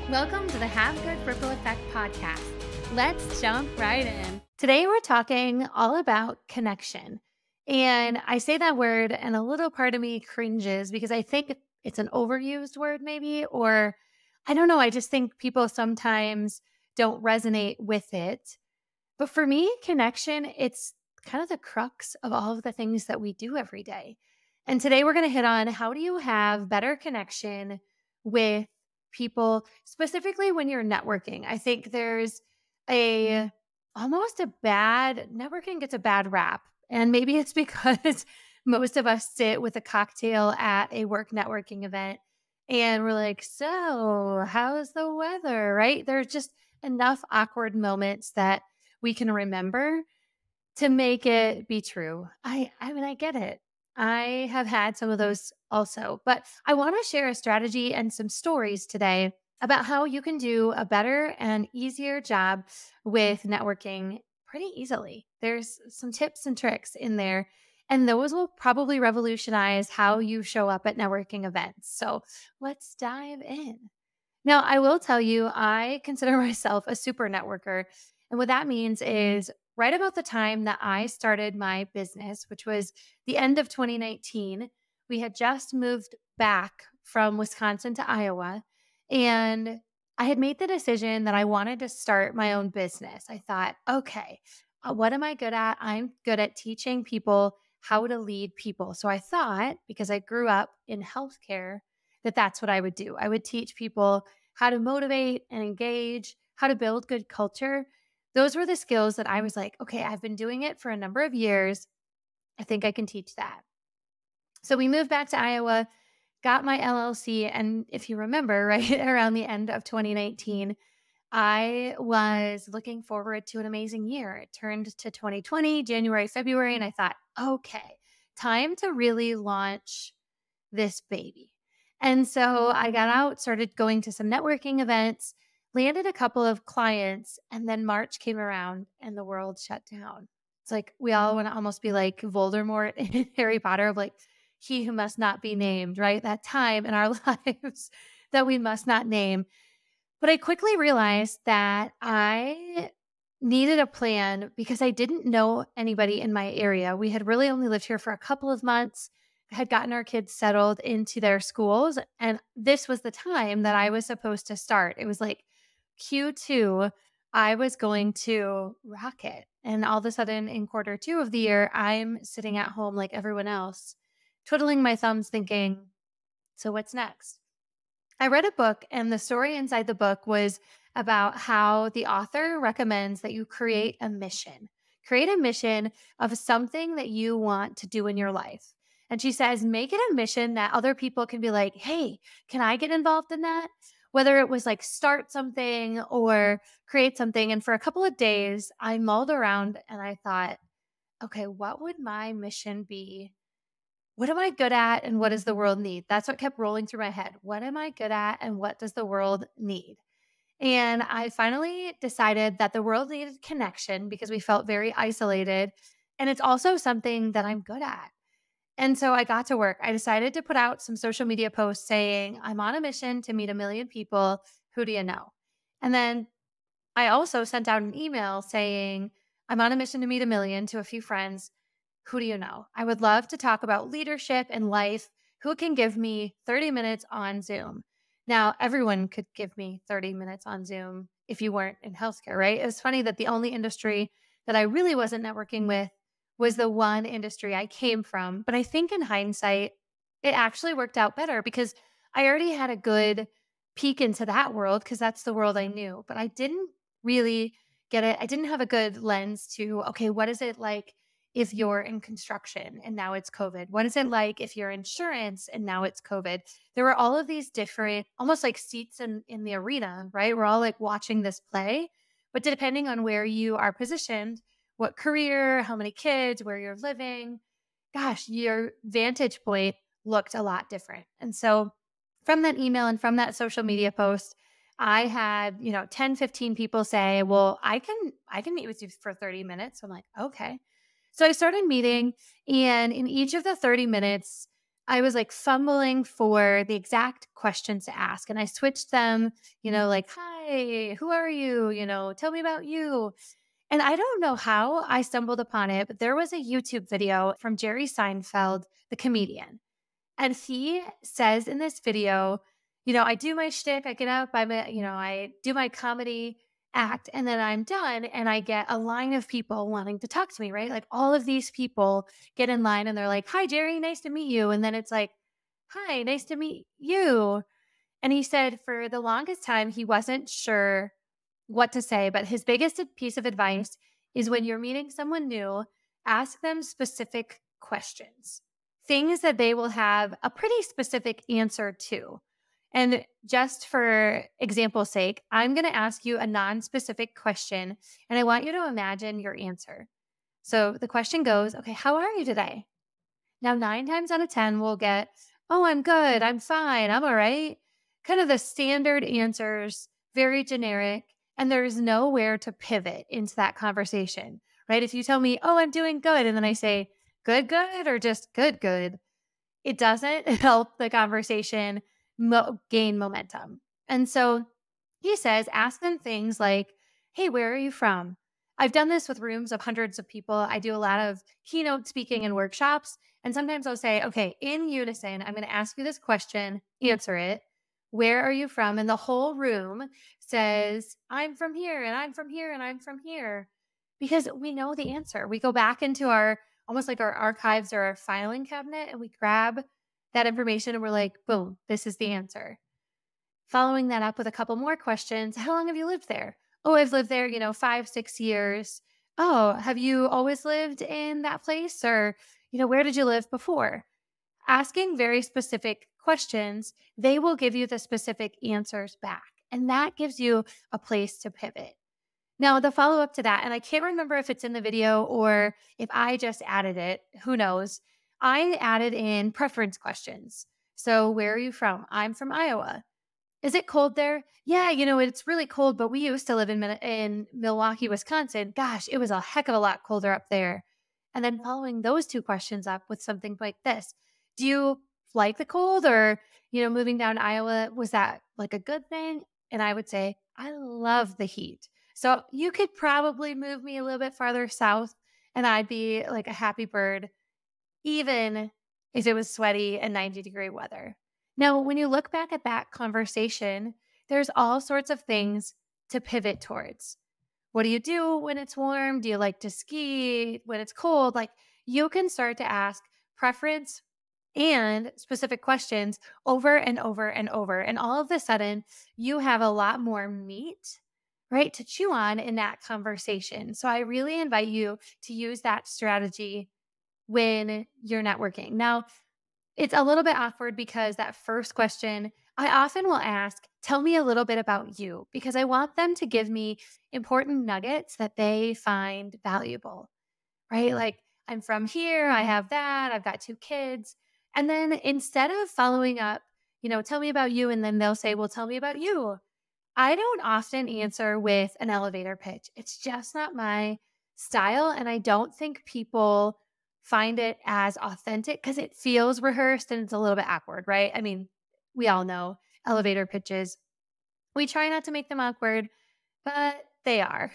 Welcome to the Have Good Ripple Effect podcast. Let's jump right in. Today, we're talking all about connection. And I say that word, and a little part of me cringes because I think it's an overused word, maybe, or I don't know. I just think people sometimes don't resonate with it. But for me, connection, it's kind of the crux of all of the things that we do every day. And today we're going to hit on how do you have better connection with people, specifically when you're networking. I think there's a almost a bad networking gets a bad rap. And maybe it's because most of us sit with a cocktail at a work networking event and we're like, so how's the weather? Right? There's just enough awkward moments that we can remember to make it be true. I mean, I get it. I have had some of those also, but I want to share a strategy and some stories today about how you can do a better and easier job with networking pretty easily. There's some tips and tricks in there, and those will probably revolutionize how you show up at networking events. So let's dive in. Now, I will tell you, I consider myself a super networker. And what that means is right about the time that I started my business, which was the end of 2019, we had just moved back from Wisconsin to Iowa. And I had made the decision that I wanted to start my own business. I thought, okay, what am I good at? I'm good at teaching people how to lead people. So I thought, because I grew up in healthcare, that that's what I would do. I would teach people how to motivate and engage, how to build good culture. Those were the skills that I was like, okay, I've been doing it for a number of years. I think I can teach that. So we moved back to Iowa, got my LLC. And if you remember, right around the end of 2019, I was looking forward to an amazing year. It turned to 2020, January, February, and I thought, okay, time to really launch this baby. And so I got out, started going to some networking events, landed a couple of clients, and then March came around and the world shut down. It's like we all want to almost be like Voldemort in Harry Potter, of like, he who must not be named, right? That time in our lives that we must not name. But I quickly realized that I needed a plan because I didn't know anybody in my area. We had really only lived here for a couple of months, had gotten our kids settled into their schools. And this was the time that I was supposed to start. It was like Q2, I was going to rock it. And all of a sudden, in quarter two of the year, I'm sitting at home like everyone else, twiddling my thumbs, thinking, so what's next? I read a book, and the story inside the book was about how the author recommends that you create a mission. Create a mission of something that you want to do in your life. And she says, make it a mission that other people can be like, hey, can I get involved in that? Whether it was like start something or create something. And for a couple of days, I mulled around and I thought, okay, what would my mission be? What am I good at and what does the world need? That's what kept rolling through my head. What am I good at and what does the world need? And I finally decided that the world needed connection because we felt very isolated. And it's also something that I'm good at. And so I got to work. I decided to put out some social media posts saying, I'm on a mission to meet a million people. Who do you know? And then I also sent out an email saying, I'm on a mission to meet a million to a few friends. Who do you know? I would love to talk about leadership and life. Who can give me 30 minutes on Zoom? Now, everyone could give me 30 minutes on Zoom if you weren't in healthcare, right? It was funny that the only industry that I really wasn't networking with was the one industry I came from. But I think in hindsight, it actually worked out better because I already had a good peek into that world because that's the world I knew. But I didn't really get it. I didn't have a good lens to, okay, what is it like if you're in construction and now it's COVID? What is it like if you're insurance and now it's COVID? There were all of these different, almost like seats in the arena, right? We're all like watching this play. But depending on where you are positioned, what career, how many kids, where you're living, gosh, your vantage point looked a lot different. And so from that email and from that social media post, I had, 10, 15 people say, well, I can meet with you for 30 minutes. I'm like, okay. So I started meeting, and in each of the 30 minutes, I was like fumbling for the exact questions to ask. And I switched them, like, hi, who are you? Tell me about you. And I don't know how I stumbled upon it, but there was a YouTube video from Jerry Seinfeld, the comedian. And he says in this video, I do my shtick, I get up, I do my comedy act, and then I'm done. And I get a line of people wanting to talk to me, right? Like all of these people get in line and they're like, hi, Jerry, nice to meet you. And then it's like, hi, nice to meet you. And he said for the longest time, he wasn't sure what to say, but his biggest piece of advice is when you're meeting someone new, ask them specific questions, things that they will have a pretty specific answer to. And just for example's sake, I'm going to ask you a non specific question, and I want you to imagine your answer. So the question goes, okay, how are you today? Now, 9 times out of 10, we'll get, "Oh, I'm good. I'm fine. I'm all right." Kind of the standard answers, very generic, and there's nowhere to pivot into that conversation, right? If you tell me, "Oh, I'm doing good," and then I say, "Good, good," or just "good, good," it doesn't help the conversation gain momentum. And so he says, ask them things like, hey, where are you from? I've done this with rooms of hundreds of people. I do a lot of keynote speaking and workshops. And sometimes I'll say, okay, in unison, I'm going to ask you this question, answer it. Where are you from? And the whole room says, I'm from here, and I'm from here, and I'm from here. Because we know the answer. We go back into our almost like our archives or our filing cabinet and we grab that information and we're like, boom, this is the answer. Following that up with a couple more questions. How long have you lived there? Oh, I've lived there, 5, 6 years. Oh, have you always lived in that place? Or, where did you live before? Asking very specific questions, they will give you the specific answers back. And that gives you a place to pivot. Now, the follow up to that, and I can't remember if it's in the video or if I just added it, who knows? I added in preference questions. So, where are you from? I'm from Iowa. Is it cold there? Yeah, it's really cold, but we used to live in Milwaukee, Wisconsin. Gosh, it was a heck of a lot colder up there. And then following those two questions up with something like this. Do you like the cold or, moving down to Iowa, was that like a good thing? And I would say, I love the heat. So you could probably move me a little bit farther south and I'd be like a happy bird even if it was sweaty and 90-degree weather. Now, when you look back at that conversation, there's all sorts of things to pivot towards. What do you do when it's warm? Do you like to ski when it's cold? Like you can start to ask preference and specific questions over and over and over. And all of a sudden, you have a lot more meat, right, to chew on in that conversation. So I really invite you to use that strategy when you're networking. Now, it's a little bit awkward because that first question, I often will ask, tell me a little bit about you, because I want them to give me important nuggets that they find valuable, right? Like, I'm from here, I have that, I've got 2 kids. And then instead of following up, tell me about you, and then they'll say, well, tell me about you. I don't often answer with an elevator pitch. It's just not my style. And I don't think people find it as authentic because it feels rehearsed and it's a little bit awkward, right? I mean, we all know elevator pitches. We try not to make them awkward, but they are.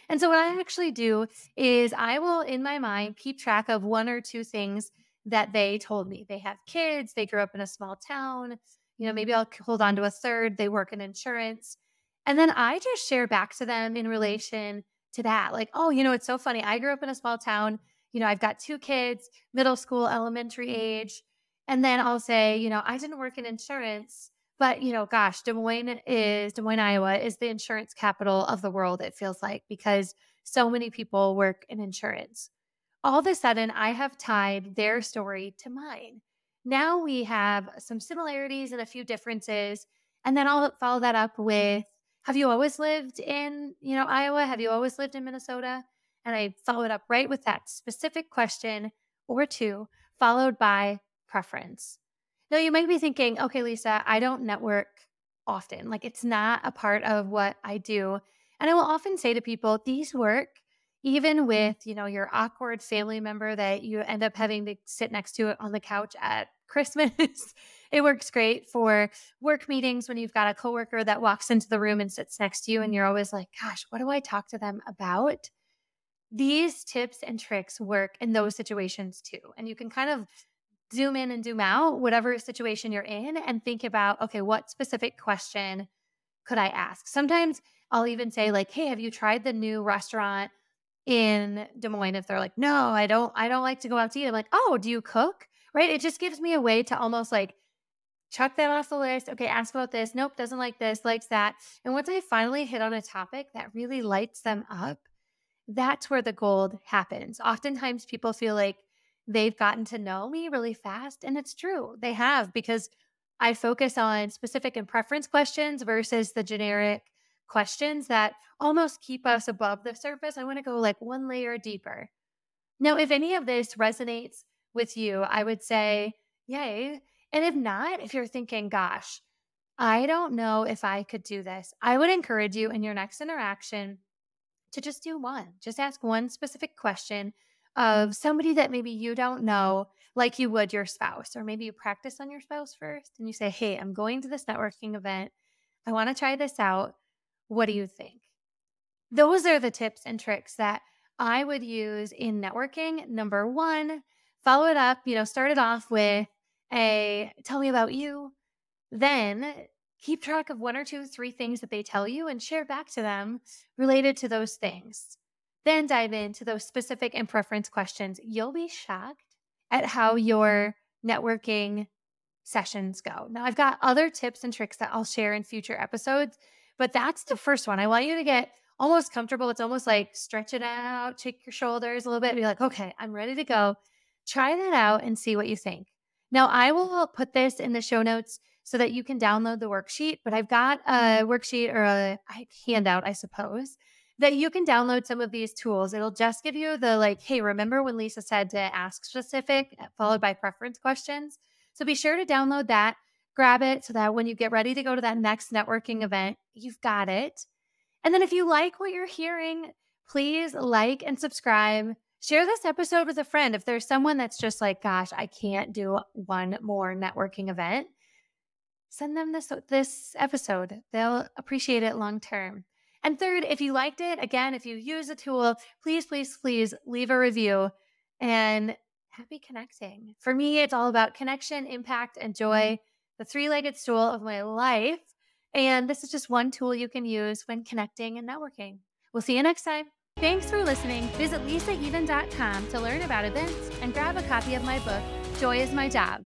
And so what I actually do is I will, in my mind, keep track of 1 or 2 things that they told me. They have kids, they grew up in a small town, maybe I'll hold on to a third, they work in insurance. And then I just share back to them in relation to that. Like, oh, it's so funny. I grew up in a small town. I've got 2 kids, middle school, elementary age. And then I'll say, I didn't work in insurance, but, gosh, Des Moines, Iowa is the insurance capital of the world, it feels like, because so many people work in insurance. All of a sudden, I have tied their story to mine. Now we have some similarities and a few differences. And then I'll follow that up with, have you always lived in, Iowa? Have you always lived in Minnesota? And I follow it up right with that specific question or 2, followed by preference. Now, you might be thinking, okay, Lisa, I don't network often. Like it's not a part of what I do. And I will often say to people, these work even with, your awkward family member that you end up having to sit next to on the couch at Christmas. It works great for work meetings when you've got a coworker that walks into the room and sits next to you and you're always like, gosh, what do I talk to them about? These tips and tricks work in those situations too. And you can kind of zoom in and zoom out, whatever situation you're in, and think about, okay, what specific question could I ask? Sometimes I'll even say, like, hey, have you tried the new restaurant in Des Moines? If they're like, no, I don't like to go out to eat. I'm like, oh, do you cook? Right. It just gives me a way to almost like chuck that off the list. Okay, ask about this. Nope, doesn't like this, likes that. And once I finally hit on a topic that really lights them up, that's where the gold happens. Oftentimes people feel like they've gotten to know me really fast, and it's true. They have, because I focus on specific and preference questions versus the generic questions that almost keep us above the surface. I want to go like one layer deeper. Now, if any of this resonates with you, I would say yay. And if not, if you're thinking, gosh, I don't know if I could do this, I would encourage you in your next interaction to just do one. Just ask one specific question of somebody that maybe you don't know, like you would your spouse, or maybe you practice on your spouse first and you say, hey, I'm going to this networking event. I want to try this out. What do you think? Those are the tips and tricks that I would use in networking. Number one, follow it up, start it off with a tell me about you. Then keep track of one or two, three things that they tell you and share back to them related to those things. Then dive into those specific and preference questions. You'll be shocked at how your networking sessions go. Now, I've got other tips and tricks that I'll share in future episodes, but that's the first one. I want you to get almost comfortable. It's almost like stretch it out, shake your shoulders a little bit, be like, okay, I'm ready to go. Try that out and see what you think. Now, I will put this in the show notes so that you can download the worksheet, but I've got a worksheet or a handout, I suppose, that you can download some of these tools. It'll just give you the like, hey, remember when Lisa said to ask specific followed by preference questions? So be sure to download that, grab it so that when you get ready to go to that next networking event, you've got it. And then if you like what you're hearing, please like and subscribe. Share this episode with a friend. If there's someone that's just like, gosh, I can't do one more networking event, send them this episode. They'll appreciate it long term. And third, if you liked it, again, if you use the tool, please, please, please leave a review and happy connecting. For me, it's all about connection, impact, and joy, the three-legged stool of my life. And this is just one tool you can use when connecting and networking. We'll see you next time. Thanks for listening. Visit lisaeven.com to learn about events and grab a copy of my book, Joy is My Job.